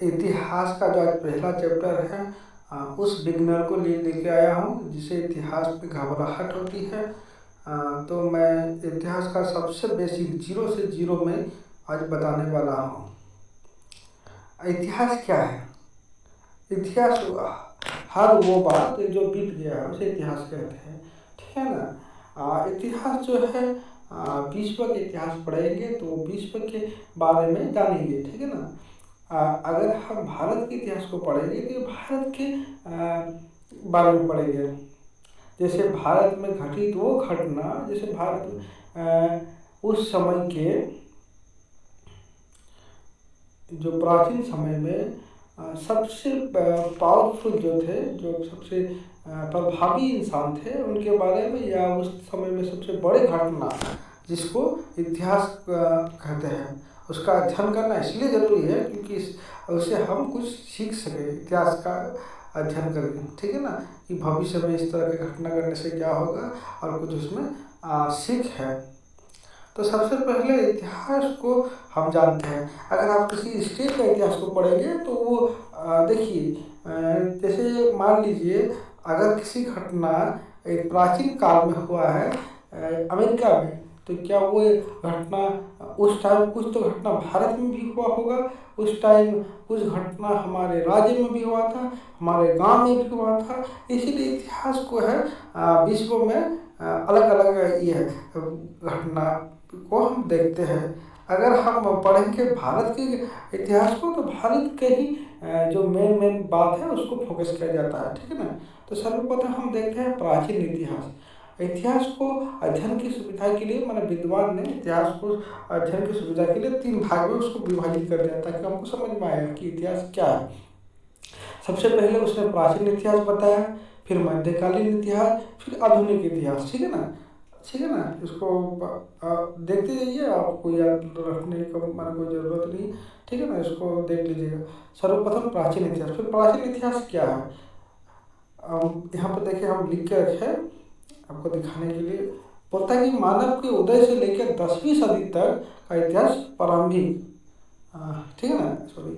इतिहास का जो आज पहला चैप्टर है, उस बिगनर को लेके आया हूँ जिसे इतिहास में घबराहट होती है। तो मैं इतिहास का सबसे बेसिक 0 से 0 में आज बताने वाला हूँ। इतिहास क्या है? इतिहास हर वो बात जो बीत गया है उसे इतिहास कहते हैं, ठीक है ना। इतिहास जो है, विश्व के इतिहास पढ़ेंगे तो विश्व के बारे में जानेंगे, ठीक है ना। अगर हम भारत के इतिहास को पढ़ेंगे तो ये भारत के बारे में पढ़ेंगे। जैसे भारत में घटित वो घटना, जैसे भारत उस समय के जो प्राचीन समय में सबसे पावरफुल जो थे, जो सबसे प्रभावी इंसान थे, उनके बारे में, या उस समय में सबसे बड़े घटना जिसको इतिहास कहते हैं, उसका अध्ययन करना इसलिए ज़रूरी है क्योंकि उससे हम कुछ सीख सकें इतिहास का अध्ययन करके, ठीक है ना, कि भविष्य में इस तरह की घटना करने से क्या होगा और कुछ उसमें सीख है। तो सबसे पहले इतिहास को हम जानते हैं। अगर आप किसी स्टेट का इतिहास को पढ़ेंगे तो वो देखिए, जैसे मान लीजिए अगर किसी घटना एक प्राचीन काल में हुआ है अमेरिका में, तो क्या वो घटना उस टाइम कुछ तो घटना भारत में भी हुआ होगा, उस टाइम कुछ घटना हमारे राज्य में भी हुआ था, हमारे गांव में भी हुआ था। इसीलिए इतिहास को है विश्व में अलग अलग ये घटना को हम देखते हैं। अगर हम पढ़ेंगे भारत के इतिहास को तो भारत के ही जो मेन बात है उसको फोकस किया जाता है, ठीक है ना। तो सर्वप्रथम हम देखते हैं प्राचीन इतिहास। इतिहास को अध्ययन की सुविधा के लिए, मतलब विद्वान ने इतिहास को अध्ययन की सुविधा के लिए 3 भाग में उसको विभाजित कर दिया ताकि हमको समझ में आएगा कि इतिहास क्या है। सबसे पहले उसने प्राचीन इतिहास बताया, फिर मध्यकालीन इतिहास, फिर आधुनिक इतिहास, ठीक है ना, ठीक है ना। इसको देखते जाइए, आपको याद रखने का माने कोई ज़रूरत नहीं, ठीक है ना, इसको देख लीजिएगा। सर्वप्रथम प्राचीन इतिहास। फिर प्राचीन इतिहास क्या है, यहाँ पर देखिए हम लिख के रखे आपको दिखाने के लिए। बोलता है कि मानव के उदय से लेकर 10वीं सदी तक का इतिहास प्रारंभिक, ठीक है ना, सॉरी,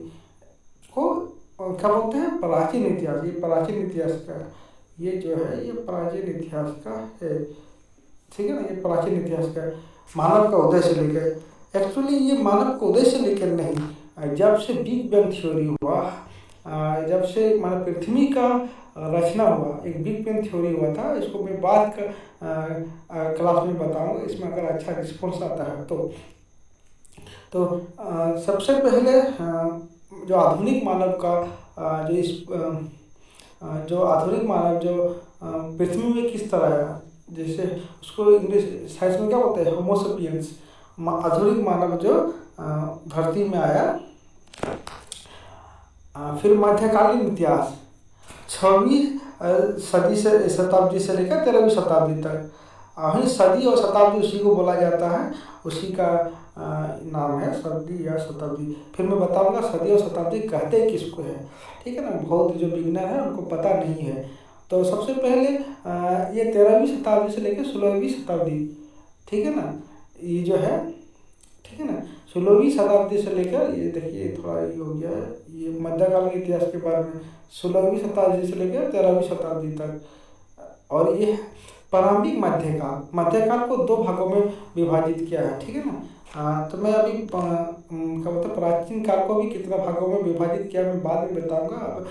को क्या बोलते हैं, प्राचीन इतिहास। ये प्राचीन इतिहास का, ये जो है ये प्राचीन इतिहास का है, ठीक है ना, ये प्राचीन इतिहास का मानव का उदय से लेकर। एक्चुअली ये मानव का उदय से लेकर नहीं, जब से बिग बैंग थ्योरी हुआ, जब से मानव पृथ्वी का रचना हुआ, एक बिग बैंग थ्योरी हुआ था। इसको मैं बाद का क्लास में बताऊंगा, इसमें अगर अच्छा रिस्पॉन्स आता है तो सबसे पहले जो आधुनिक मानव का जो आधुनिक मानव जो पृथ्वी में किस तरह है, जैसे उसको इंग्लिश साइंस में क्या बोलते हैं, होमो सेपियंस, आधुनिक मानव जो धरती में आया। फिर मध्यकालीन इतिहास 6वीं सदी से शताब्दी से लेकर 13वीं शताब्दी तक। वहीं सदी और शताब्दी उसी को बोला जाता है, उसी का नाम है सदी या शताब्दी। फिर मैं बताऊंगा सदी और शताब्दी कहते किसको है, ठीक है ना। बहुत जो बिगनर है उनको पता नहीं है। तो सबसे पहले ये 13वीं शताब्दी से लेकर 16वीं शताब्दी, ठीक है ना, ये जो है, ठीक है ना, 16वीं शताब्दी से लेकर, ये देखिए थोड़ा ये हो गया है, ये मध्यकालीन इतिहास के बारे में 16वीं शताब्दी से लेकर 13वीं शताब्दी तक। और ये प्रारंभिक मध्यकाल, मध्यकाल को 2 भागों में विभाजित किया है, ठीक है ना। तो मैं अभी क्या बोलते हैं प्राचीन काल को भी कितना भागों में विभाजित किया मैं बाद में बताऊंगा। अब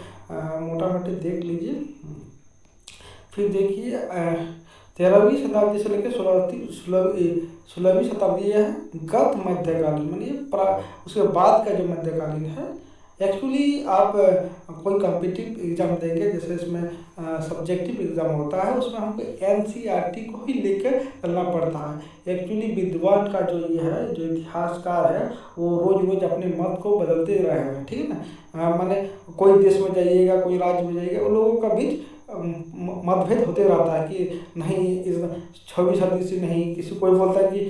मोटा मोटी देख लीजिए। फिर देखिए 13वीं शताब्दी से लेकर 16वीं शताब्दी यह है गत मध्यकालीन, मानिए उसके बाद का जो मध्यकालीन है। एक्चुअली आप कोई कॉम्पिटिटिव एग्जाम देंगे, जैसे इसमें सब्जेक्टिव एग्जाम होता है, उसमें हमको NCERT को ही लेकर चलना पड़ता है। एक्चुअली विद्वान का जो ये है, जो इतिहासकार है, वो रोज रोज अपने मत को बदलते रहेगा, ठीक है ना। माने कोई देश में जाइएगा, कोई राज्य में जाइएगा, उन लोगों का बीच मतभेद होते रहता है कि नहीं इस 6वीं सदी से नहीं, किसी कोई बोलता है कि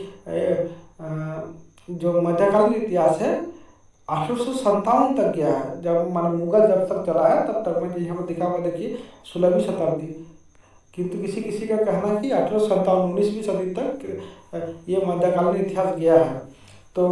जो मध्यकालीन इतिहास है 1857 तक गया है, जब मानो मुगल जब तक चला है तब तक। मैं यहाँ पर दिखा हुआ देखिए 16वीं शताब्दी, किंतु किसी किसी का कहना कि 1857 19वीं सदी तक ये मध्यकालीन इतिहास गया है। तो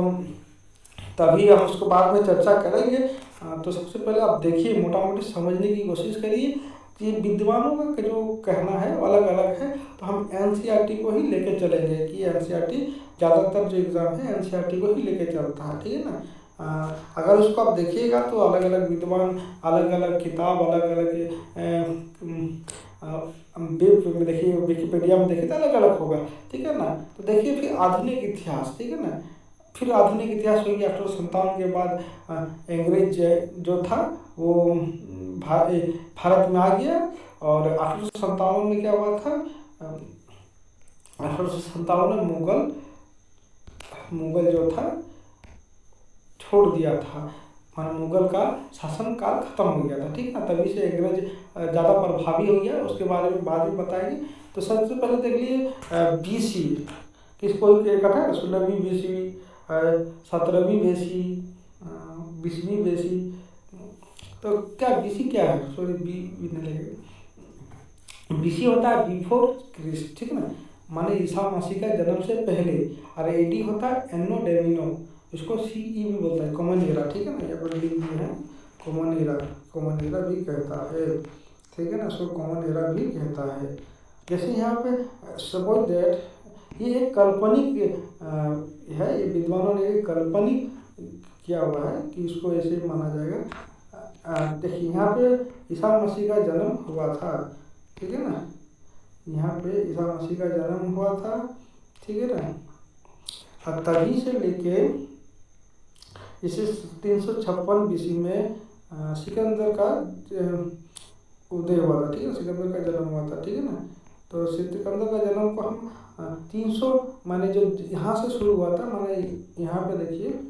तभी हम उसको बाद में चर्चा करेंगे। तो सबसे पहले आप देखिए, मोटा मोटी समझने की कोशिश करिए कि विद्वानों का जो कहना है वो अलग अलग है। तो हम एनसीईआरटी को ही लेके चलेंगे कि एनसीईआरटी ज़्यादातर जो एग्ज़ाम है एनसीईआरटी को ही लेके चलता है, ठीक है ना। अगर उसको आप देखिएगा तो अलग अलग विद्वान, अलग अलग किताब, अलग अलग वेब में देखिए, विकिपीडिया में देखिए तो अलग अलग होगा, ठीक है ना। तो देखिए फिर आधुनिक इतिहास, ठीक है ना। फिर आधुनिक इतिहास हो गया 1857 के बाद अंग्रेज जो था वो भारत में आ गया। और 1857 में क्या हुआ था, 1857 में मुगल जो था छोड़ दिया था, माना मुगल का शासन काल खत्म हो गया था, ठीक ना। तभी से अंग्रेज ज़्यादा प्रभावी हो गया, उसके बारे में बाद में बताएंगे। तो सबसे पहले देख लिए बीसी किसको कहता है, 16वीं बीसी, 17वीं बीसी, 20वीं बीसी। तो क्या बीसी क्या है, सॉरी बी नहीं लगेगा। बीसी होता है बिफोर क्रिस्ट, ठीक ना, माने ईसा मसीह का जन्म से पहले। और एडी होता है एनो डेमिनो, इसको सीई भी बोलता है, कॉमन एरा, ठीक है ना। यहाँ पर लिख दिए हैं कॉमन एरा भी कहता है, ठीक है ना, इसको कॉमन एरा भी कहता है। जैसे यहाँ पे सपोज दैट ये एक काल्पनिक है, ये विद्वानों ने एक काल्पनिक किया हुआ है कि इसको ऐसे माना जाएगा। देखिए यहाँ पे ईसा मसीह का जन्म हुआ था, ठीक है ना, यहाँ पे ईसा मसीह का जन्म हुआ था, ठीक है ना। और तभी से लेके इसे 356 बीसी में सिकंदर का उदय हुआ था, ठीक है, सिकंदर का जन्म हुआ था, ठीक है ना। तो सिकंदर का जन्म को हम 300 माने जो यहाँ से शुरू हुआ था, माने यहाँ पे देखिए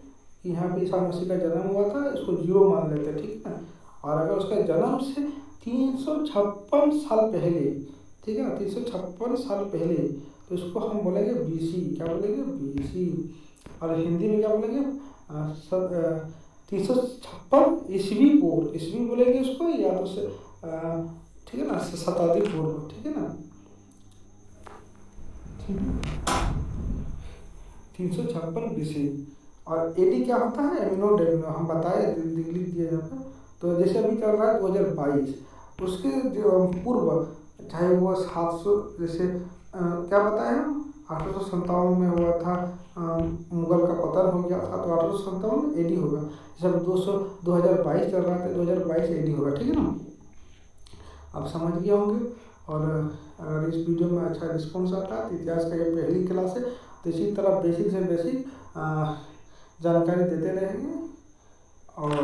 यहाँ पे ईसा मसीह का जन्म हुआ था, इसको 0 मान लेते हैं, ठीक है ना। और अगर उसका जन्म से 356 साल पहले, ठीक है ना, 356 साल पहले, तो इसको हम बोलेंगे बीसी, क्या बोलेंगे, बीसी। और हिंदी में क्या बोलेंगे, 356 ईस्वी पूर्व, ईस्वी बोलेंगे इसको, या तो से ठीक है ना, शताब्दी पूर्व, ठीक है ना। 356 बीसी। और एडी क्या होता है, एमिनो डेमिनो, हम बताए, लिख दिए यहाँ पे। तो जैसे अभी चल रहा है 2022, उसके जो पूर्व चाहे वो 700, जैसे क्या बताया हम, 1857 में हुआ था, मुगल का पतन हो गया था, तो 1857 एडी होगा। जब 2022 चल रहा था, 2022 एडी होगा, ठीक है ना। आप समझ गए होंगे। और अगर इस वीडियो में अच्छा रिस्पॉन्स आता है तो इतिहास का ये पहली क्लास है, तो इसी तरह बेसिक से बेसिक जानकारी देते रहेंगे। और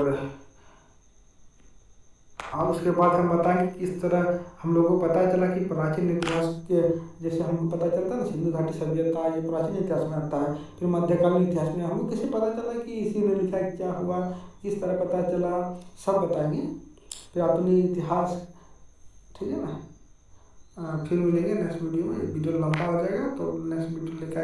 उसके बाद हम बताएंगे किस तरह हम लोगों को पता चला कि प्राचीन इतिहास के, जैसे हमको पता चलता है ना सिंधु घाटी सभ्यता, ये प्राचीन इतिहास में आता है। फिर मध्यकालीन इतिहास में हमको कैसे पता चला कि इसी ने लिखा है, क्या हुआ, किस तरह पता चला, सब बताएंगे। फिर अपनी इतिहास, ठीक है ना। फिर मिलेंगे नेक्स्ट वीडियो में, वीडियो लंबा हो जाएगा तो नेक्स्ट वीडियो लेकर